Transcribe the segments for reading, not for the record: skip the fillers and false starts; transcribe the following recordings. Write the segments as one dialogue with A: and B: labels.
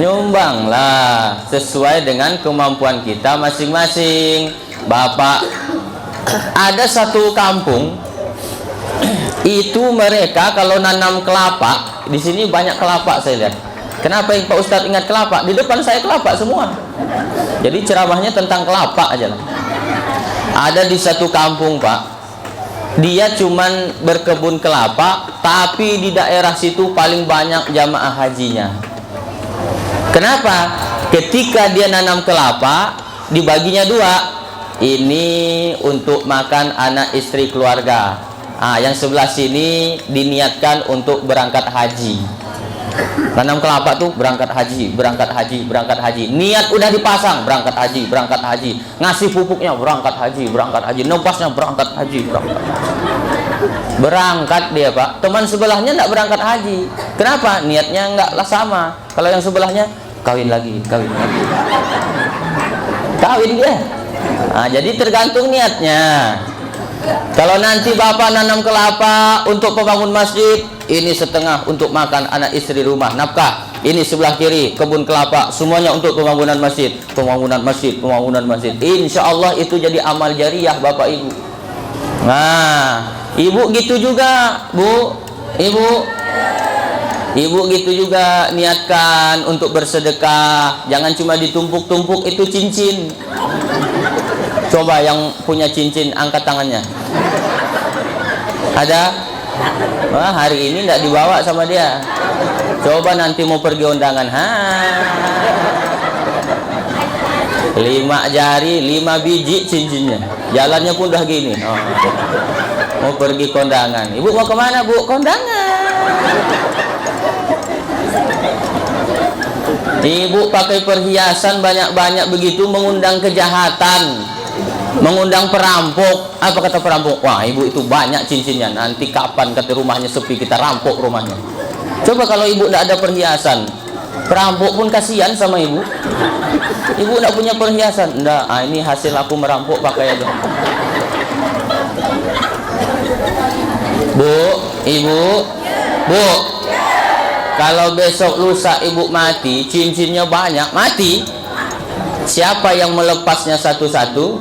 A: Nyumbanglah sesuai dengan kemampuan kita masing-masing. Bapak, ada satu kampung itu mereka kalau nanam kelapa, di sini banyak kelapa saya lihat. Kenapa Pak Ustadz ingat kelapa? Di depan saya kelapa semua. Jadi ceramahnya tentang kelapa aja lah. Ada di satu kampung Pak, dia cuman berkebun kelapa, tapi di daerah situ paling banyak jamaah hajinya. Kenapa? Ketika dia nanam kelapa, dibaginya dua. Ini untuk makan anak istri keluarga. Yang sebelah sini diniatkan untuk berangkat haji. Tanam kelapa tuh berangkat haji, berangkat haji, berangkat haji. Niat udah dipasang, berangkat haji, berangkat haji. Ngasih pupuknya berangkat haji, berangkat haji. Nebasnya berangkat haji, berangkat haji. Berangkat dia Pak. Teman sebelahnya enggak berangkat haji. Kenapa? Niatnya enggaklah sama. Kalau yang sebelahnya kawin lagi, kawin lagi. Kawin dia. Jadi tergantung niatnya. Kalau nanti Bapak nanam kelapa untuk pembangun masjid, ini setengah untuk makan anak istri rumah, nafkah. Ini sebelah kiri kebun kelapa, semuanya untuk pembangunan masjid, pembangunan masjid, pembangunan masjid. Insya Allah itu jadi amal jariah Bapak Ibu. Nah, Ibu gitu juga, Bu, Ibu gitu juga, niatkan untuk bersedekah. Jangan cuma ditumpuk-tumpuk itu cincin. Coba yang punya cincin angkat tangannya. Ada? Wah, hari ini tidak dibawa sama dia. Coba nanti mau pergi undangan. 5 jari, 5 biji cincinnya. Jalannya pun udah gini. Mau pergi kondangan. Ibu mau kemana Bu? Kondangan. Ibu pakai perhiasan banyak-banyak begitu, mengundang kejahatan, mengundang perampok. Apa kata perampok? Wah, ibu itu banyak cincinnya, nanti kapan kata rumahnya sepi kita rampok rumahnya. Coba kalau ibu tidak ada perhiasan, perampok pun kasihan sama ibu. Ibu tidak punya perhiasan, enggak, ini hasil aku merampok, pakai aja. Bu, ibu, Bu, kalau besok lusa ibu mati, cincinnya banyak, mati, siapa yang melepasnya satu-satu?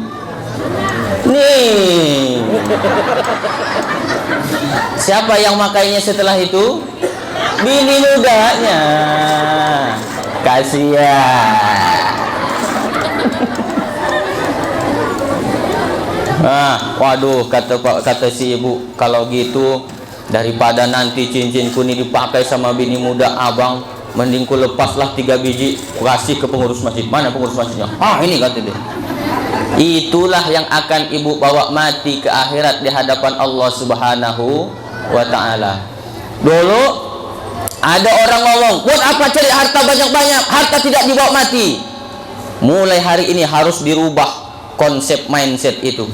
A: Nih, siapa yang makainya setelah itu? Bini mudanya. Kasihan. Waduh, kata si ibu, kalau gitu daripada nanti cincinku ini dipakai sama bini muda abang, mending ku lepaslah 3 biji, kasih ke pengurus masjid. Mana pengurus masjidnya? Ini kata dia. Itulah yang akan ibu bawa mati ke akhirat di hadapan Allah Subhanahu wa ta'ala. Dulu ada orang ngomong, buat apa cari harta banyak-banyak, harta tidak dibawa mati. Mulai hari ini harus dirubah konsep mindset itu.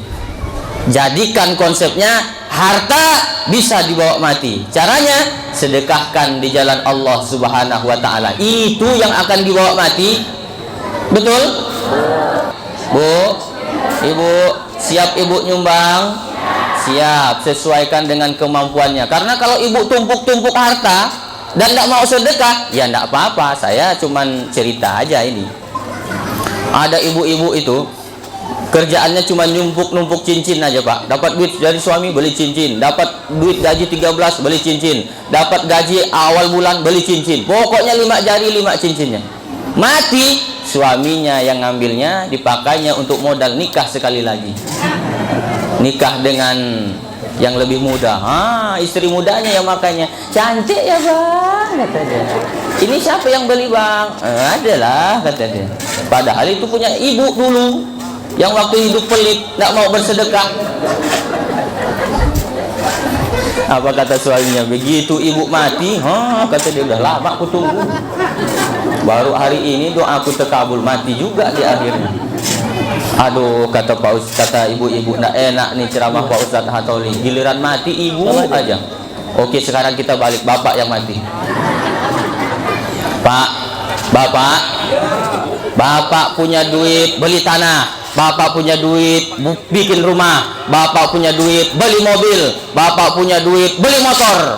A: Jadikan konsepnya harta bisa dibawa mati. Caranya sedekahkan di jalan Allah Subhanahu wa ta'ala. Itu yang akan dibawa mati. Betul? Bu, ibu, siap ibu nyumbang? Siap, sesuaikan dengan kemampuannya. Karena kalau ibu tumpuk-tumpuk harta dan tidak mau sedekah, ya tidak apa-apa, saya cuman cerita aja ini. Ada ibu-ibu itu kerjaannya cuma numpuk-numpuk cincin aja Pak. Dapat duit dari suami beli cincin, dapat duit gaji 13 beli cincin, dapat gaji awal bulan beli cincin. Pokoknya 5 jari 5 cincinnya. Mati, suaminya yang ngambilnya, dipakainya untuk modal nikah sekali lagi. Nikah dengan yang lebih muda. Istri mudanya yang makanya cantik ya Bang, kata dia. Ini siapa yang beli Bang? Adalah, kata dia. Padahal itu punya ibu dulu yang waktu hidup pelit, tidak mau bersedekah. Apa kata suaminya? Begitu ibu mati, kata dia, udah lama aku tunggu, baru hari ini doa aku terkabul, mati juga di akhirnya. Aduh, kata Pak Ustaz, kata ibu-ibu, nggak enak nih ceramah Pak Ustaz Hatoli. Giliran mati ibu aja. Oke, sekarang kita balik bapak yang mati. Bapak punya duit beli tanah, Bapak punya duit bikin rumah, Bapak punya duit beli mobil, Bapak punya duit beli motor.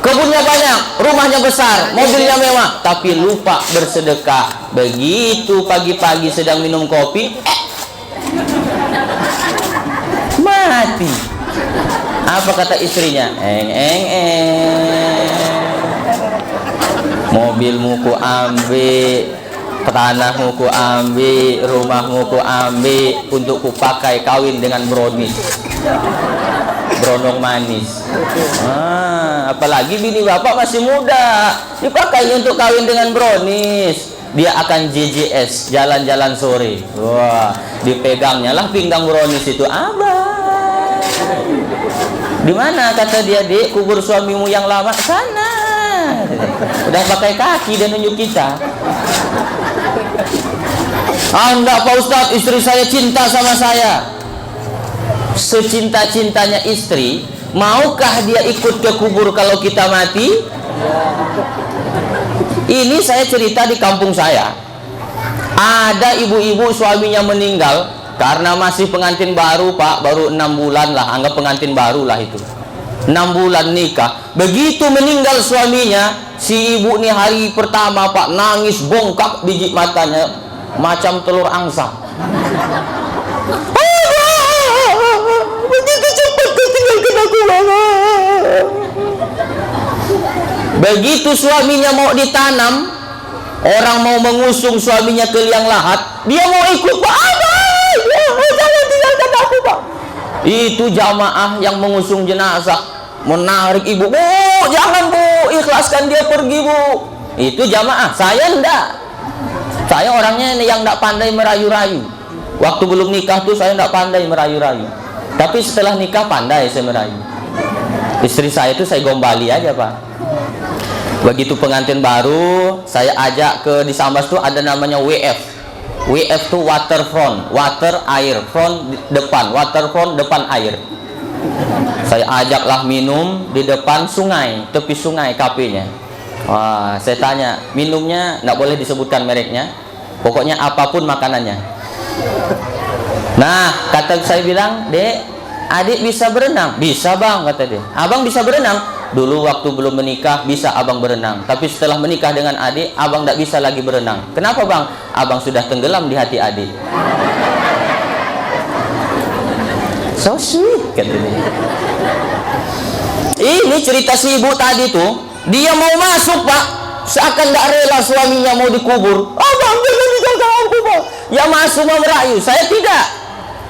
A: kebunnya banyak, rumahnya besar, mobilnya mewah, tapi lupa bersedekah. Begitu pagi-pagi sedang minum kopi, mati. Apa kata istrinya? Mobilmu ku ambil, tanahmu ku ambil, rumahmu ku ambil, untuk ku pakai kawin dengan brownies, brondong manis. Apalagi bini bapak masih muda, dipakai untuk kawin dengan brownies. Dia akan JJS, jalan-jalan sore. Wah, dipegangnya lah pinggang brownies itu. Abang, di mana, kata dia, Dek, kubur suamimu yang lama? Sana. Udah pakai kaki dan nunjuk kita. Enggak Pak Ustadz, istri saya cinta sama saya. Secinta-cintanya istri, maukah dia ikut ke kubur kalau kita mati? Ini saya cerita di kampung saya. Ada ibu-ibu suaminya meninggal karena masih pengantin baru, Pak, baru 6 bulan lah, anggap pengantin baru lah itu. 6 bulan nikah. Begitu meninggal suaminya, si ibu nih hari pertama, Pak, nangis bongkak biji matanya macam telur angsa. Begitu cepat kau tinggalkan aku, Mama. Begitu suaminya mau ditanam, orang mau mengusung suaminya ke liang lahat, dia mau ikut, Pak. Jangan tinggalkan aku, Pak. Itu jamaah yang mengusung jenazah menarik ibu. Bu, jangan Bu, ikhlaskan dia pergi, Bu. Itu jamaah. Saya enggak. Saya orangnya yang enggak pandai merayu-rayu. Waktu belum nikah tuh saya enggak pandai merayu-rayu. Tapi setelah nikah pandai saya merayu. Istri saya itu saya gombali aja, Pak. Begitu pengantin baru, saya ajak ke di Sambas tuh ada namanya WF. WF tuh waterfront, water air, front depan, waterfront depan air. Saya ajaklah minum di depan sungai, tepi sungai kafenya. Wah, saya tanya, minumnya nggak boleh disebutkan mereknya, pokoknya apapun makanannya. Nah, kata saya bilang, Dek, adik bisa berenang? Bisa Bang, kata dia. Abang bisa berenang? Dulu waktu belum menikah bisa abang berenang, tapi setelah menikah dengan adik, abang tidak bisa lagi berenang. Kenapa Bang? Abang sudah tenggelam di hati adik. So sweet, katanya. Ini cerita si ibu tadi tuh, dia mau masuk, Pak, seakan tidak rela suaminya mau dikubur. Abang jangan tinggalkan aku, Pak. Ya masuk mau merayu, saya tidak.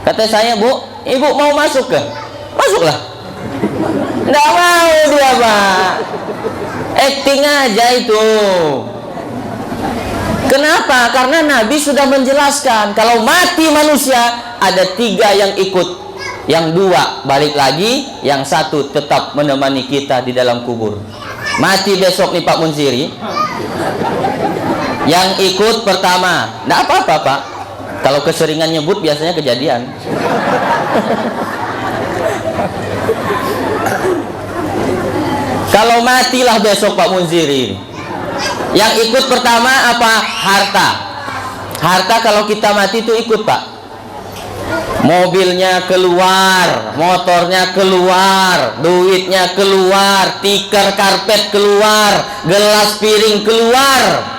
A: Kata saya, Bu, ibu mau masuk ke? Masuklah. Nggak mau dia, Pak. Acting aja itu. Kenapa? Karena Nabi sudah menjelaskan kalau mati manusia ada 3 yang ikut, yang 2 balik lagi, yang 1 tetap menemani kita di dalam kubur. Mati besok nih Pak Munsiri. Yang ikut pertama, nggak apa-apa Pak. Kalau keseringan nyebut biasanya kejadian. Kalau matilah besok Pak Munziri, yang ikut pertama apa? Harta. Harta kalau kita mati itu ikut, Pak. Mobilnya keluar, motornya keluar, duitnya keluar, tikar karpet keluar, gelas piring keluar.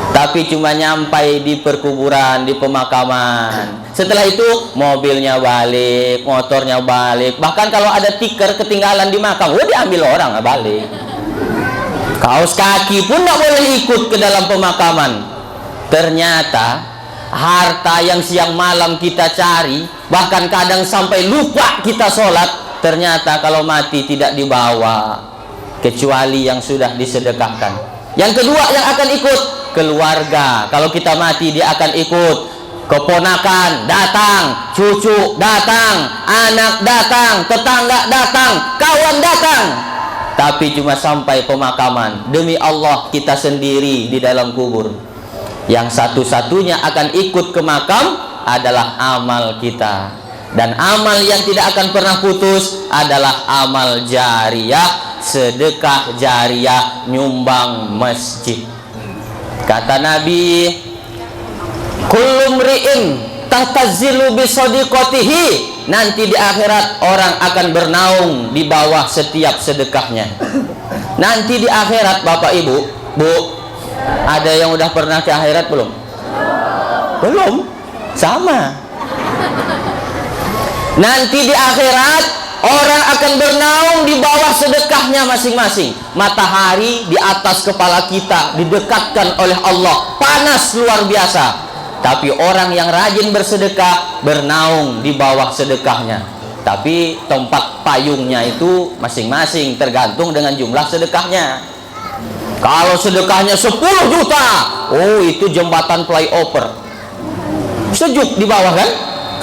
A: Tapi cuma nyampai di perkuburan, di pemakaman. Setelah itu mobilnya balik, motornya balik. Bahkan kalau ada tikar ketinggalan di makam, diambil orang, balik. Kaos kaki pun tidak boleh ikut ke dalam pemakaman. Ternyata harta yang siang malam kita cari, bahkan kadang sampai lupa kita sholat, ternyata kalau mati tidak dibawa, kecuali yang sudah disedekahkan. Yang kedua yang akan ikut, keluarga. Kalau kita mati dia akan ikut. Keponakan datang, cucu datang, anak datang, tetangga datang, kawan datang. Tapi cuma sampai pemakaman. Demi Allah kita sendiri di dalam kubur. Yang satu-satunya akan ikut ke makam adalah amal kita. Dan amal yang tidak akan pernah putus adalah amal jariyah, sedekah jariyah, nyumbang masjid. Kata Nabi, kullu mri'in tahtazilu bisadiqatihi, nanti di akhirat orang akan bernaung di bawah setiap sedekahnya. Nanti di akhirat Bapak Ibu, Bu, ada yang udah pernah ke akhirat belum? Belum. Sama. Nanti di akhirat orang akan bernaung di bawah sedekahnya masing-masing. Matahari di atas kepala kita didekatkan oleh Allah, panas luar biasa. Tapi orang yang rajin bersedekah bernaung di bawah sedekahnya. Tapi tempat payungnya itu masing-masing tergantung dengan jumlah sedekahnya. Kalau sedekahnya 10 juta, oh itu jembatan flyover, sejuk di bawah kan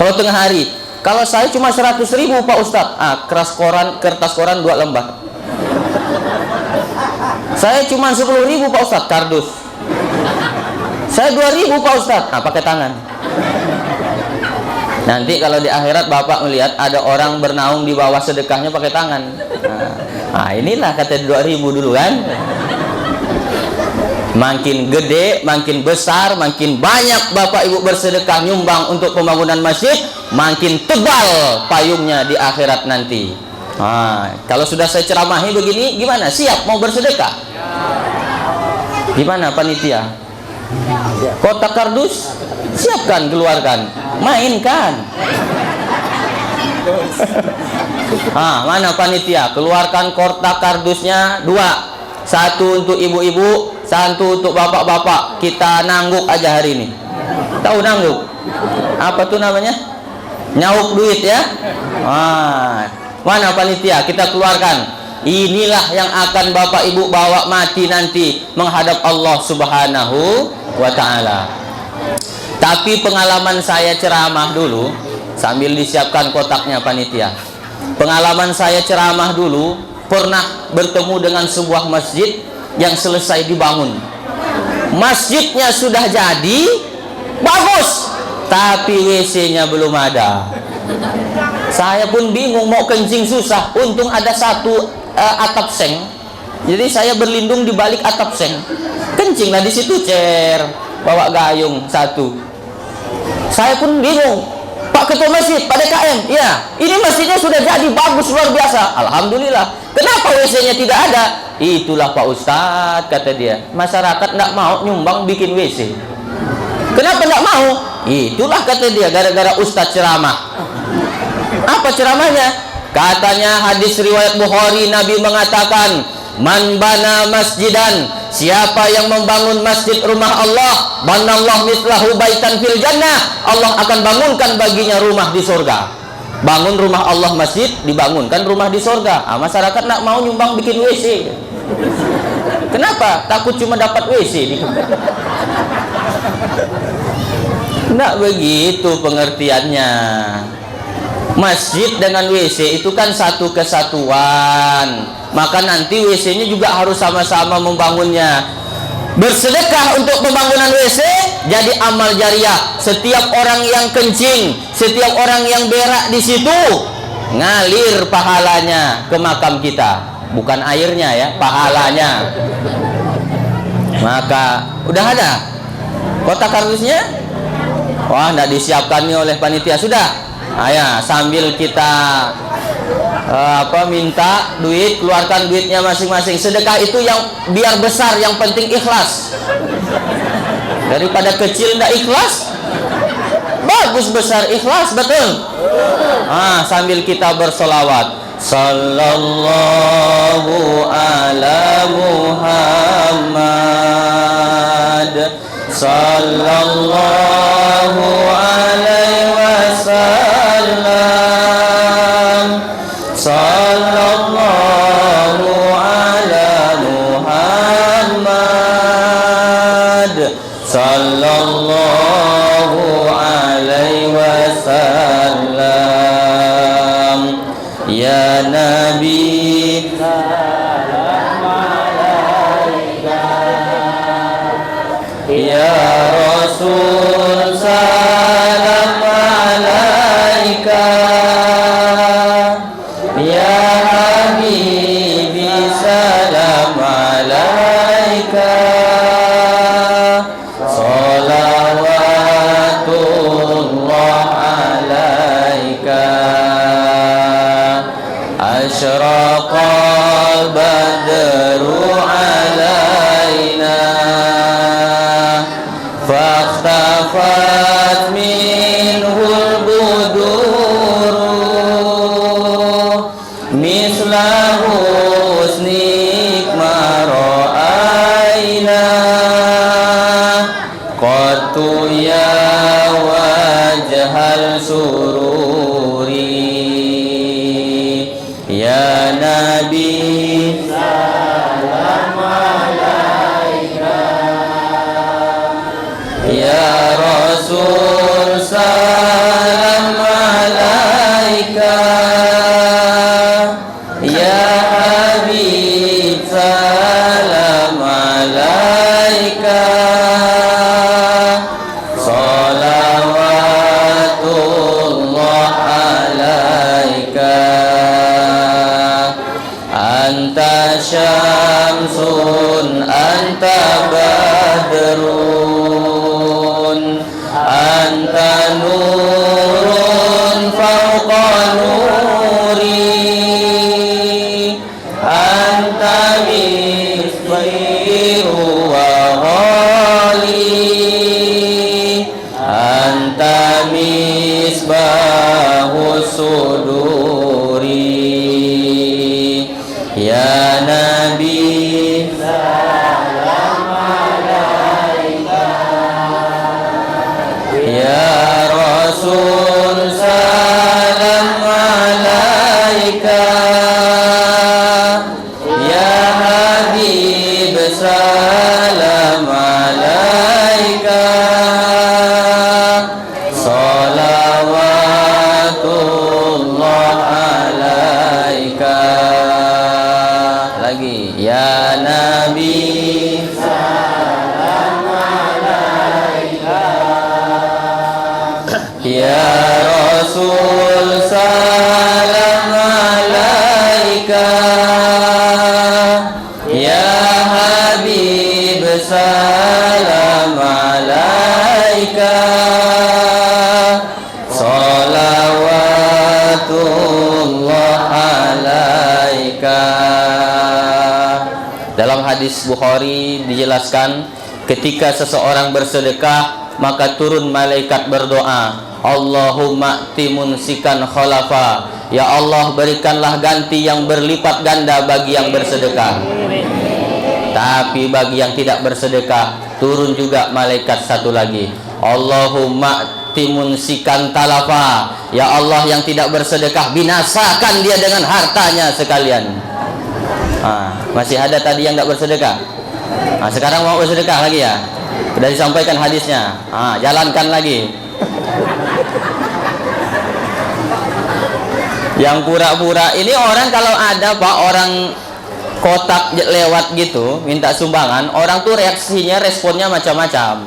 A: kalau tengah hari. Kalau saya cuma 100.000 Pak Ustadz, kertas koran 2 lembar. Saya cuma 10.000 Pak Ustadz, kardus. Saya 2.000 Pak Ustadz, nah pakai tangan. Nanti kalau di akhirat Bapak melihat ada orang bernaung di bawah sedekahnya pakai tangan. Nah inilah kata 2.000 dulu kan. Makin gede, makin besar, makin banyak Bapak Ibu bersedekah nyumbang untuk pembangunan masjid, makin tebal payungnya di akhirat nanti. Nah, kalau sudah saya ceramahi begini, gimana? Siap mau bersedekah? Gimana panitia? Kotak kardus? Siapkan, keluarkan. Mainkan. Mana panitia? Keluarkan kotak kardusnya 2. 1 untuk ibu-ibu, 1 untuk bapak-bapak. Kita nangguk aja hari ini. Tahu nangguk? Apa tuh namanya? Nyauk duit ya. Mana panitia? Kita keluarkan. Inilah yang akan bapak ibu bawa mati nanti menghadap Allah Subhanahu wa ta'ala. Tapi pengalaman saya ceramah dulu, sambil disiapkan kotaknya panitia. Pengalaman saya ceramah dulu, pernah bertemu dengan sebuah masjid yang selesai dibangun. Masjidnya sudah jadi, bagus, tapi WC-nya belum ada. Saya pun bingung, mau kencing susah. Untung ada 1 atap seng, jadi saya berlindung di balik atap seng. Kencinglah di situ, bawa gayung 1. Saya pun bingung, Pak Ketua Masjid, Pak DKM, ya, ini masjidnya sudah jadi, bagus, luar biasa, alhamdulillah. Kenapa WC-nya tidak ada? Itulah Pak Ustadz, kata dia, masyarakat tidak mau nyumbang bikin WC. Kenapa tidak mau? Itulah kata dia, gara-gara Ustadz ceramah. Apa ceramahnya? Katanya hadis riwayat Bukhari, Nabi mengatakan, man bana masjidan, siapa yang membangun masjid rumah Allah, banallahu mislahu baitan fil jannah, Allah akan bangunkan baginya rumah di surga. Bangun rumah Allah masjid, dibangunkan rumah di surga. Masyarakat nak mau nyumbang bikin WC. Kenapa? Takut cuma dapat WC. Nggak begitu pengertiannya. Masjid dengan WC itu kan satu kesatuan. Maka nanti WC-nya juga harus sama-sama membangunnya. Bersedekah untuk pembangunan WC jadi amal jariah. Setiap orang yang kencing, setiap orang yang berak di situ, ngalir pahalanya ke makam kita. Bukan airnya ya, pahalanya. Maka udah ada kotak kardusnya? Wah, tidak disiapkan nih oleh panitia. Sudah. Ayo sambil kita minta duit, keluarkan duitnya masing-masing. Sedekah itu yang biar besar, yang penting ikhlas. Daripada kecil tidak ikhlas, bagus besar ikhlas, betul. Sambil kita bersolawat, sallallahu ala Muhammad, sallallahu alaihi wasallam, sallallahu ala Muhammad, sallallahu alaihi wasallam. Ya Nabi, salam alaika. Ya Rasul, salam alaika. Ya Habibi, salam alaika. Salawatullah alaika. Asyraqal badru fahtafat minhul buduru misla husnik mara'aina qattu ya wajhal sururi ya nabi salam alaika ya rasul salam alaika ya habib salam alaika salawatullah alaika anta syamsun anta badrun anta nurun fauqa nuri anta misbahu wa ghali anta misbahu suduri ya nabi salam alaika ya rasul salam alaika ya habib salam alaika salawatullah alaika lagi ya nabi salam alaika ya rasul salam alaika ya habib salam alaika salawatullah alaika. Dalam hadis Bukhari dijelaskan ketika seseorang bersedekah maka turun malaikat berdoa, Allahumma timunsikan khalafa, ya Allah berikanlah ganti yang berlipat ganda bagi yang bersedekah. Tapi bagi yang tidak bersedekah turun juga malaikat satu lagi, Allahumma timunsikan talafa, ya Allah yang tidak bersedekah binasakan dia dengan hartanya sekalian. Masih ada tadi yang tidak bersedekah. Sekarang mau bersedekah lagi ya. Sudah disampaikan hadisnya. Jalankan lagi. Yang pura-pura ini orang kalau ada Pak orang kotak lewat gitu minta sumbangan, orang tuh reaksinya responnya macam-macam.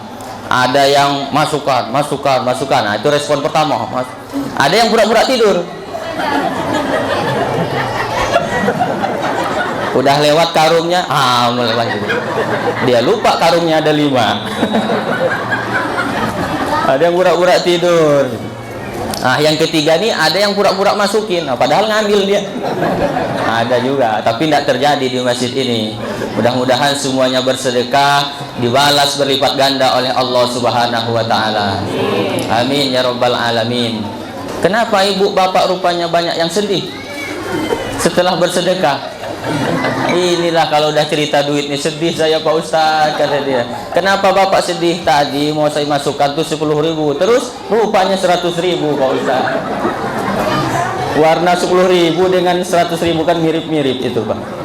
A: Ada yang masukan. Nah, itu respon pertama. Ada yang pura-pura tidur. Udah lewat karungnya, melewat gitu. Dia lupa karungnya ada 5. Ada yang pura-pura tidur. Yang ketiga nih ada yang pura-pura masukin, padahal ngambil dia. Ada juga, tapi tidak terjadi di masjid ini. Mudah-mudahan semuanya bersedekah dibalas berlipat ganda oleh Allah Subhanahu wa taala. Amin ya rabbal alamin. Kenapa ibu bapak rupanya banyak yang sedih setelah bersedekah? Inilah kalau udah cerita duit nih, sedih saya Pak Ustaz, kata dia. Kenapa bapak sedih? Tadi mau saya masukkan tuh 10.000, terus rupanya 100.000 Pak Ustaz. Warna 10.000 dengan 100.000 kan mirip-mirip itu Pak.